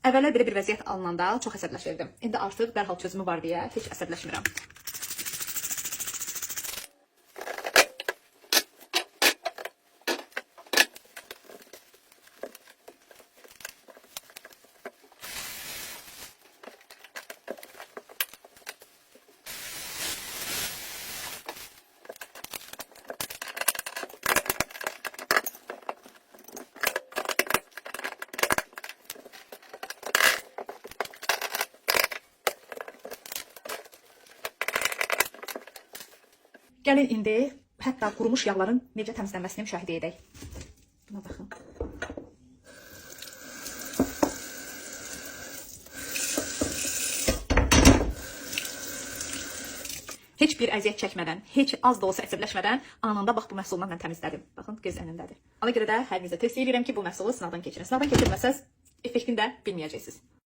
Əvvəllər belə bir vəziyyət alınanda çox əsəbləşirdim. İndi artıq dərhal çözümü var deyə heç əsəbləşmirəm. Gəlin indi hətta qurumuş yağların necə təmizlənməsini müşahidə edək. Buna baxın. Heç bir əziyyət çəkmədən, heç az da olsa əsəbləşmədən anında bax bu məhsulla mən təmizlədim. Baxın, göz önündədir. Ona görə də hər birinizə tövsiyə edirəm ki, bu məhsulu sınavdan keçirin. Sınavdan keçirməsəz effektini də bilməyəcəksiniz.